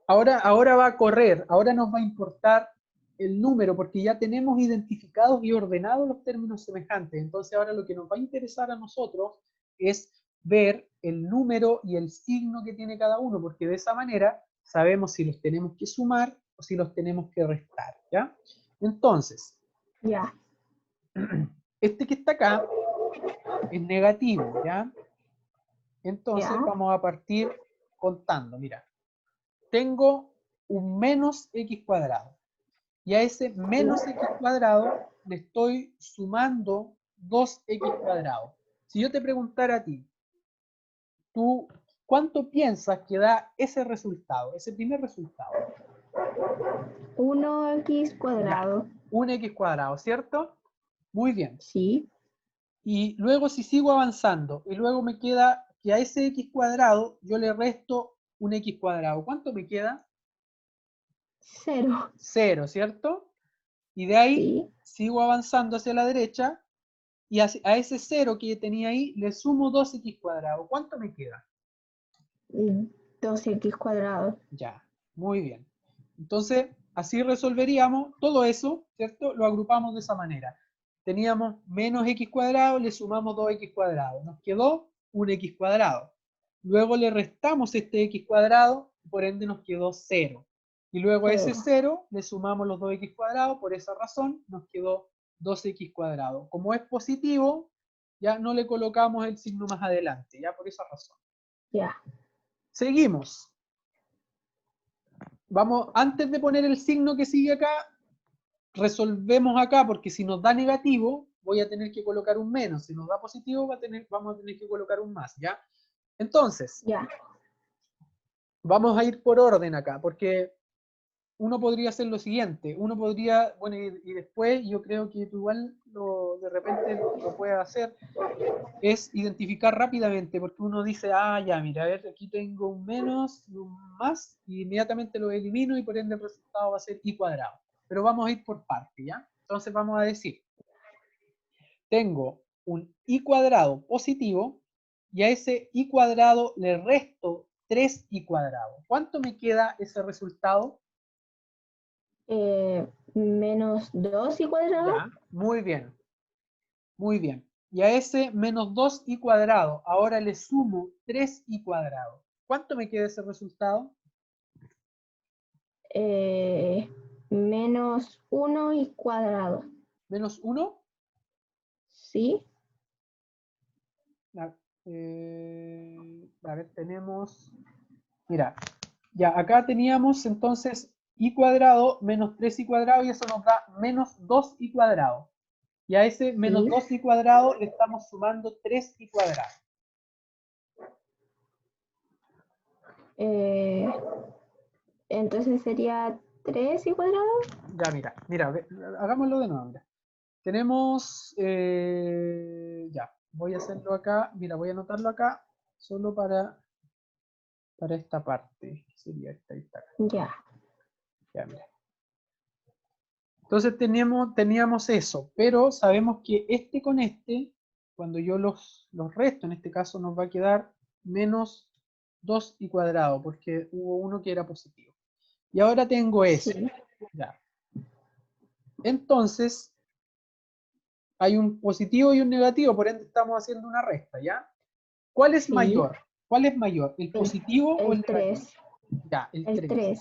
ahora va a correr, ahora nos va a importar el número, porque ya tenemos identificados y ordenados los términos semejantes. Entonces ahora lo que nos va a interesar a nosotros es ver el número y el signo que tiene cada uno, porque de esa manera sabemos si los tenemos que sumar o si los tenemos que restar, ¿ya? Entonces, Ya. este que está acá es negativo, ¿ya? Entonces Ya. vamos a partir contando, mira. Tengo un menos x cuadrado. Y a ese menos x cuadrado le estoy sumando 2x cuadrado. Si yo te preguntara a ti, ¿tú cuánto piensas que da ese resultado, ese primer resultado? 1x Ya, cuadrado. un x cuadrado, ¿cierto? Muy bien. Sí. Y luego si sigo avanzando y luego me queda que a ese x cuadrado yo le resto un x cuadrado, ¿cuánto me queda? 0. 0, ¿cierto? Y de ahí Sí. sigo avanzando hacia la derecha y a ese 0 que tenía ahí le sumo 2x cuadrado. ¿Cuánto me queda? 2x cuadrado. Ya, muy bien. Entonces, así resolveríamos todo eso, ¿cierto? Lo agrupamos de esa manera. Teníamos menos x cuadrado, le sumamos 2x cuadrado. Nos quedó un x cuadrado. Luego le restamos este x cuadrado, por ende nos quedó 0. Y luego a ese 0. 0 le sumamos los 2x cuadrados, por esa razón nos quedó 2x cuadrado. Como es positivo, ya no le colocamos el signo más adelante, ya por esa razón. Ya. Seguimos. Vamos, antes de poner el signo que sigue acá, resolvemos acá, porque si nos da negativo, voy a tener que colocar un menos. Si nos da positivo, vamos a tener que colocar un más, ¿ya? Entonces, Ya. vamos a ir por orden acá, porque uno podría hacer lo siguiente. Uno podría, bueno, y después yo creo que tú igual de repente lo puedes hacer, es identificar rápidamente, porque uno dice, ah, ya, mira, a ver, aquí tengo un menos y un más, y inmediatamente lo elimino y por ende el resultado va a ser y cuadrado. Pero vamos a ir por parte, ¿ya? Entonces vamos a decir, tengo un y cuadrado positivo y a ese y cuadrado le resto 3y cuadrado. ¿Cuánto me queda ese resultado? Menos 2y cuadrado. Ya, muy bien, muy bien. Y a ese menos 2y cuadrado, ahora le sumo 3y cuadrado. ¿Cuánto me queda ese resultado? Menos 1y cuadrado. Menos 1. Sí. A ver, tenemos... Mira, ya acá teníamos entonces y cuadrado menos 3y cuadrado y eso nos da menos 2y cuadrado. Y a ese menos Sí. 2y cuadrado le estamos sumando 3y cuadrado. Entonces sería 3y cuadrado. Ya, mira, hagámoslo de nuevo. Mira. Tenemos, ya, voy a hacerlo acá, mira, voy a anotarlo acá, solo para esta parte, que sería esta y esta acá. Ya. Ya, mira. Entonces teníamos eso, pero sabemos que este con este, cuando yo los resto, en este caso nos va a quedar menos 2y cuadrado, porque hubo uno que era positivo. Y ahora tengo eso. Sí. Ya. Entonces, hay un positivo y un negativo, por ende estamos haciendo una resta, ¿ya? ¿Cuál es Sí. mayor? ¿Cuál es mayor? ¿El positivo o el El negativo? 3. Ya, el El 3. 3.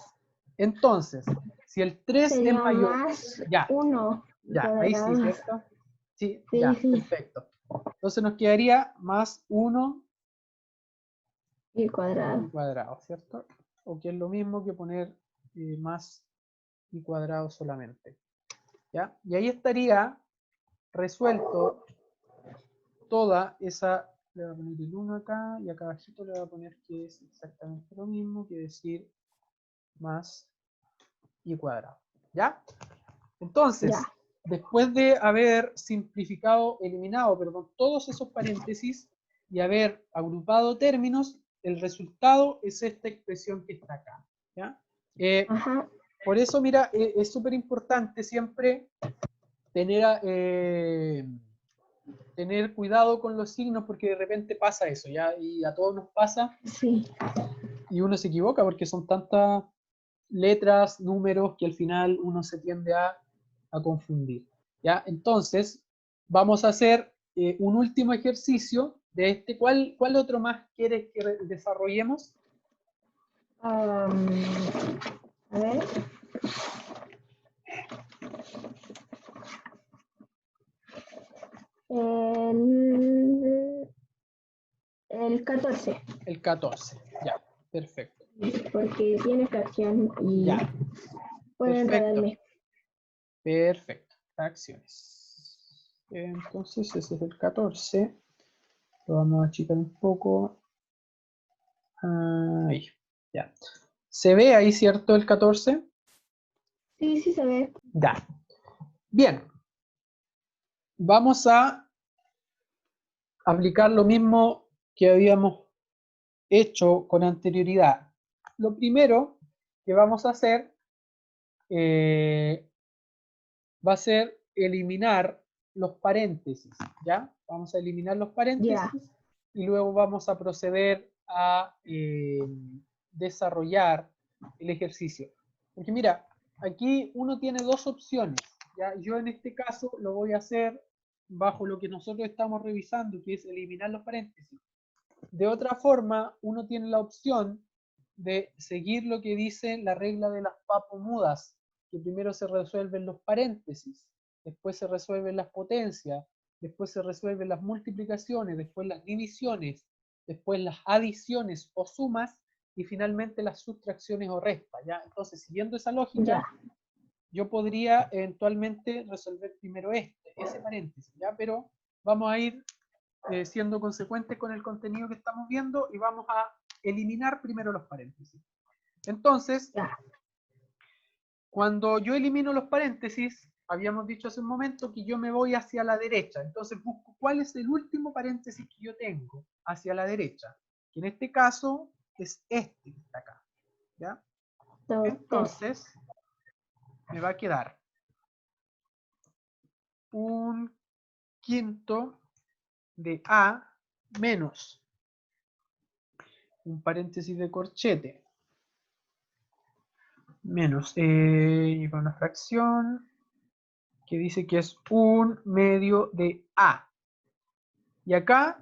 Entonces, si el 3 es Sería mayor, más ya, 1 ya, ahí sí, cuadrado. ¿cierto? Sí, Sí, ya, sí. perfecto. Entonces nos quedaría más 1 Y y cuadrado. cuadrado, ¿cierto? O que es lo mismo que poner más y cuadrado solamente. ¿ya? Y ahí estaría resuelto toda esa, le voy a poner el 1 acá, y acá abajito le voy a poner que es exactamente lo mismo, que decir más y cuadrado, ¿ya? Entonces, Ya. después de haber simplificado, eliminado, perdón, todos esos paréntesis y haber agrupado términos, el resultado es esta expresión que está acá, ¿ya? Ajá. Por eso, mira, es súper importante siempre tener, tener cuidado con los signos, porque de repente pasa eso, ¿ya? Y a todos nos pasa, Sí. y uno se equivoca porque son tantas letras, números, que al final uno se tiende a confundir, ¿ya? Entonces, vamos a hacer un último ejercicio de este. ¿Cuál otro más quieres que desarrollemos? Am, a ver. El, el 14, El 14, ya, perfecto. porque tiene fracción y Ya, puedo perfecto, enredarme. perfecto. Acciones. Entonces, ese es el 14. Lo vamos a achicar un poco. Ahí, ya. ¿Se ve ahí, cierto, el 14? Sí, sí se ve. Ya. Bien. Vamos a aplicar lo mismo que habíamos hecho con anterioridad. Lo primero que vamos a hacer va a ser eliminar los paréntesis, ¿ya? Vamos a eliminar los Ya. paréntesis y luego vamos a proceder a desarrollar el ejercicio. Porque mira, aquí uno tiene dos opciones, ¿ya? Yo en este caso lo voy a hacer bajo lo que nosotros estamos revisando, que es eliminar los paréntesis. De otra forma, uno tiene la opción de seguir lo que dice la regla de las papomudas, que primero se resuelven los paréntesis, después se resuelven las potencias, después se resuelven las multiplicaciones, después las divisiones, después las adiciones o sumas y finalmente las sustracciones o restas, ¿ya? Entonces, siguiendo esa Ya. lógica, yo podría eventualmente resolver primero ese paréntesis, ¿ya? Pero vamos a ir siendo consecuentes con el contenido que estamos viendo y vamos a eliminar primero los paréntesis. Entonces, Ya. cuando yo elimino los paréntesis, habíamos dicho hace un momento que yo me voy hacia la derecha. Entonces busco cuál es el último paréntesis que yo tengo hacia la derecha. Que en este caso es este que está acá. ¿Ya? 2 tercios. Entonces, me va a quedar un quinto de A menos un paréntesis de corchete menos y con una fracción que dice que es un medio de A. Y acá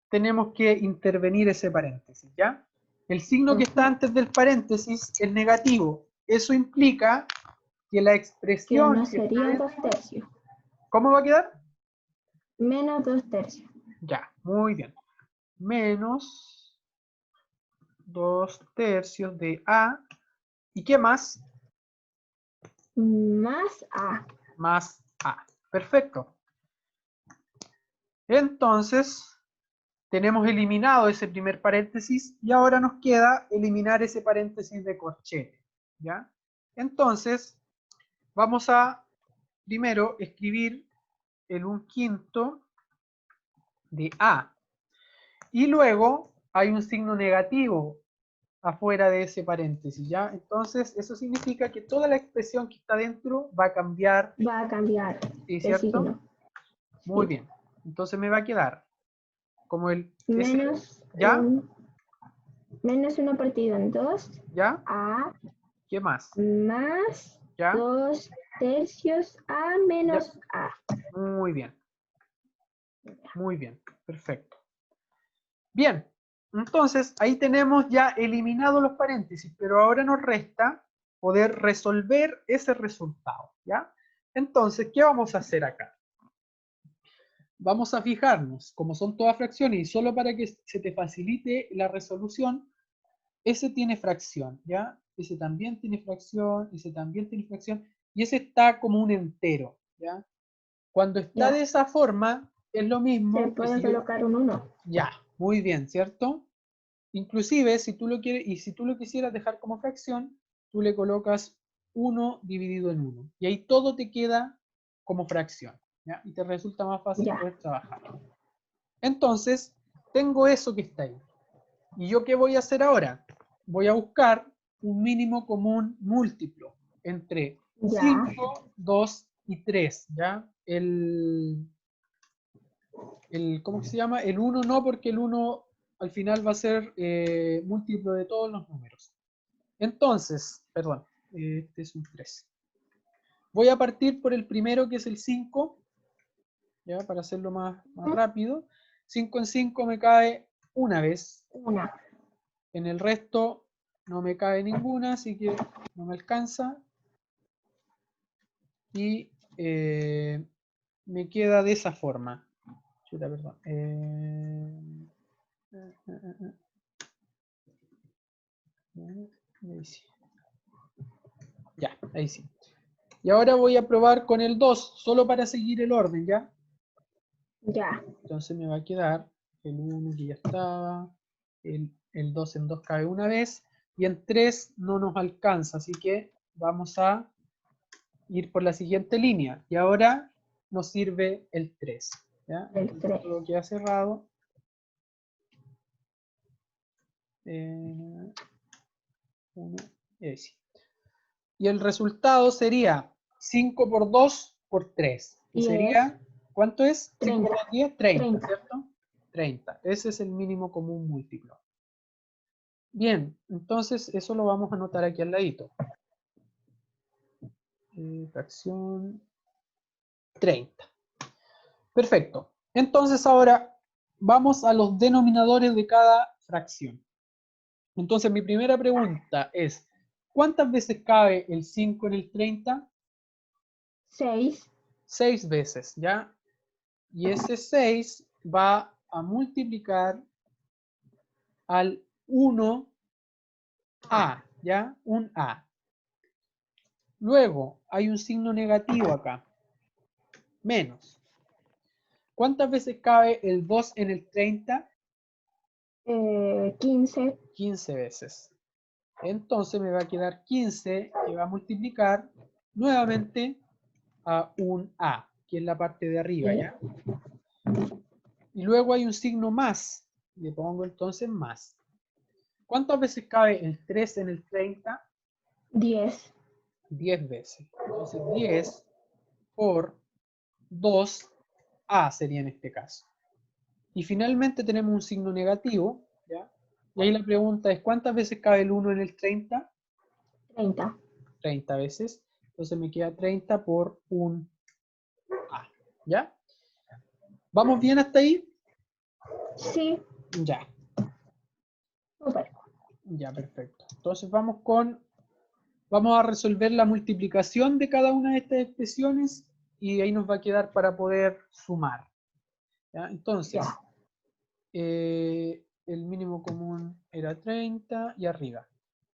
tenemos que intervenir ese paréntesis, ¿ya? El signo que está Ajá. antes del paréntesis es negativo. Eso implica que la Que expresión no que está sería 2 dentro, tercios. ¿cómo va a quedar? Menos 2 tercios. Ya, muy bien. Menos 2 tercios de A. ¿Y qué más? Más A. Más A. Perfecto. Entonces, tenemos eliminado ese primer paréntesis y ahora nos queda eliminar ese paréntesis de corchete, ¿ya? Entonces, vamos a primero escribir el 1/5 de A y luego hay un signo negativo afuera de ese paréntesis, ¿ya? Entonces, eso significa que toda la expresión que está dentro va a cambiar, Va a cambiar ¿sí, de cierto? signo. Muy Sí. bien. Entonces me va a quedar como ese, Menos ¿ya? menos 1 partido en 2. ¿Ya? A ¿Qué más? más ¿Ya? 2 tercios A ¿Ya? menos A. Muy bien. Muy bien, perfecto. Bien, entonces ahí tenemos ya eliminado los paréntesis, pero ahora nos resta poder resolver ese resultado, ¿ya? Entonces, ¿qué vamos a hacer acá? Vamos a fijarnos, como son todas fracciones y solo para que se te facilite la resolución, ese tiene fracción, ¿ya? Ese también tiene fracción, ese también tiene fracción, y ese está como un entero, ¿ya? Cuando está Ya. de esa forma, es lo Se mismo que puede si yo... colocar un 1. Ya, muy bien, ¿cierto? Inclusive, si tú lo quieres, y si tú lo quisieras dejar como fracción, tú le colocas 1 dividido en 1. Y ahí todo te queda como fracción, ¿ya? Y te resulta más fácil Ya. poder trabajar. Entonces, tengo eso que está ahí. ¿Y yo qué voy a hacer ahora? Voy a buscar un mínimo común múltiplo entre Ya. 5, 2 y 3, ¿ya? ¿Cómo se llama? El 1 no, porque el 1 al final va a ser múltiplo de todos los números. Entonces, perdón, este es un 3. Voy a partir por el primero, que es el 5, ¿ya? Para hacerlo más rápido. 5 en 5 me cae una vez. 1. En el resto no me cae ninguna, así que no me alcanza. Y me queda de esa forma. Chuta, perdón. Ahí sí. Ya, ahí sí. Y ahora voy a probar con el 2, solo para seguir el orden, ¿ya? Ya. Entonces me va a quedar el 1 que ya estaba, el 2 en 2 cabe una vez, y en 3 no nos alcanza, así que vamos a ir por la siguiente línea. Y ahora nos sirve el 3, ¿ya? El Entonces 3. todo queda cerrado. 1, y ahí sí. Y el resultado sería 5 por 2 por 3. Y 10. sería, ¿cuánto es? 5 por 30. 2, 10, 30, 30. ¿cierto? 30. Ese es el mínimo común múltiplo. Bien, entonces eso lo vamos a anotar aquí al ladito. Fracción 30. Perfecto. Entonces ahora vamos a los denominadores de cada fracción. Entonces mi primera pregunta es, ¿cuántas veces cabe el 5 en el 30? 6. 6 veces, ¿ya? Y ese 6 va a multiplicar al 1A, ¿ya? Un A. Luego hay un signo negativo acá, menos. ¿Cuántas veces cabe el 2 en el 30? 15. 15 veces. Entonces me va a quedar 15 que va a multiplicar nuevamente a un A, que es la parte de arriba, Sí. ¿ya? Y luego hay un signo más. Le pongo entonces más. ¿Cuántas veces cabe el 3 en el 30? 10. 10 veces. Entonces 10 por 2A sería en este caso. Y finalmente tenemos un signo negativo, ¿ya? Y ahí la pregunta es, ¿cuántas veces cabe el 1 en el 30? 30. 30 veces. Entonces me queda 30 por un A, ¿ya? ¿Vamos bien hasta ahí? Sí. Ya, Super. ya, perfecto. Entonces vamos a resolver la multiplicación de cada una de estas expresiones y ahí nos va a quedar para poder sumar, ¿ya? Entonces, Ya. el mínimo común era 30 y arriba.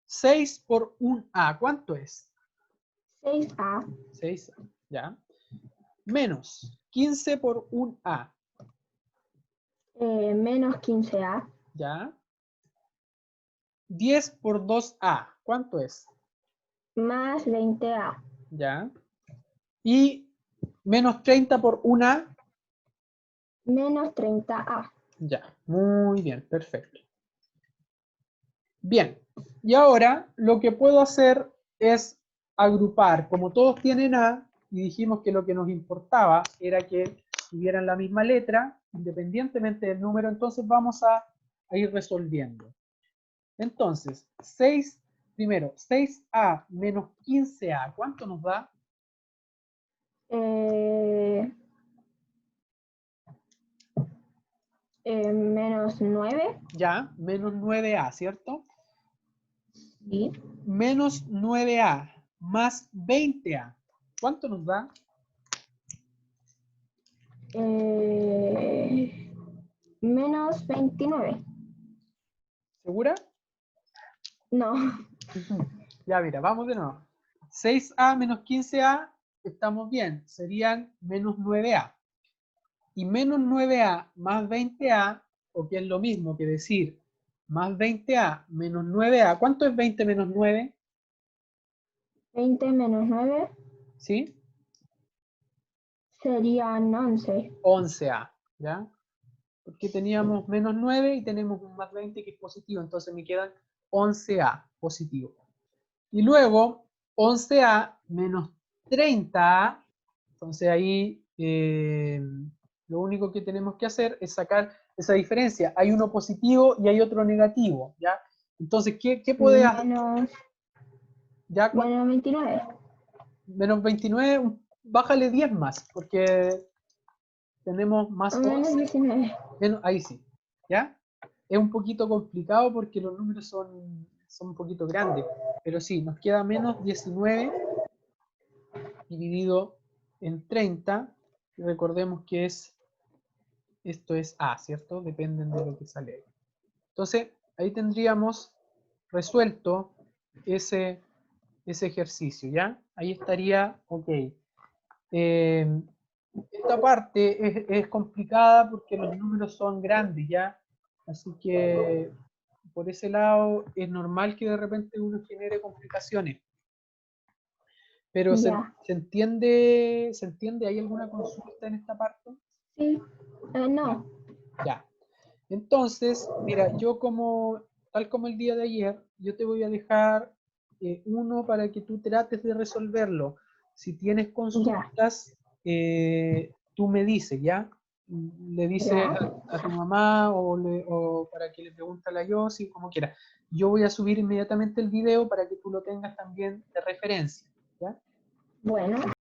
6 por un A, ¿cuánto es? 6A. 6A, ¿ya? Menos 15 por un A, Menos 15A. ¿ya? 10 por 2A, ¿cuánto es? Más 20A. ¿Ya? Y menos 30 por una, Menos 30A. ya, muy bien, perfecto. Bien, y ahora lo que puedo hacer es agrupar, como todos tienen A, y dijimos que lo que nos importaba era que tuvieran la misma letra, independientemente del número, entonces vamos a ir resolviendo. Entonces, 6, primero, 6A menos 15A, ¿cuánto nos da? Menos 9. Ya, menos 9A, ¿cierto? Sí. Menos 9A más 20A, ¿cuánto nos da? Menos 29. ¿Segura? No. Ya, mira, vamos de nuevo. 6A menos 15A, estamos bien, serían menos 9A. Y menos 9A más 20A, o que es lo mismo que decir más 20A menos 9A. ¿Cuánto es 20 menos 9? 20 menos 9 ¿Sí? serían 11. 11A, ¿ya? Porque teníamos menos 9 y tenemos un más 20 que es positivo, entonces me quedan 11A positivo. Y luego 11A menos 30A, entonces ahí lo único que tenemos que hacer es sacar esa diferencia. Hay uno positivo y hay otro negativo, ¿ya? Entonces, ¿qué puede hacer? Menos, ¿Ya? menos 29. Menos 29, bájale 10 más, porque tenemos más Menos 11. 19. Ahí sí, ¿ya? Es un poquito complicado porque los números son un poquito grandes, pero sí, nos queda menos 19 dividido en 30, y recordemos que esto es A, ¿cierto? Dependen de lo que sale ahí. Entonces, ahí tendríamos resuelto ese ejercicio, ¿ya? Ahí estaría, ok. Esta parte es complicada porque los números son grandes, ¿ya? Así que por ese lado es normal que de repente uno genere complicaciones. Pero Ya. ¿se entiende? ¿Se entiende? ¿Hay alguna consulta en esta parte? Sí. Ya, No. ya. Entonces, mira, tal como el día de ayer, yo te voy a dejar uno para que tú trates de resolverlo. Si tienes Ya. consultas, tú me dices, ¿ya? Le dices Ya. a tu mamá o para que le pregunte a la Yossi, como quiera. Yo voy a subir inmediatamente el video para que tú lo tengas también de referencia, ¿ya? Bueno.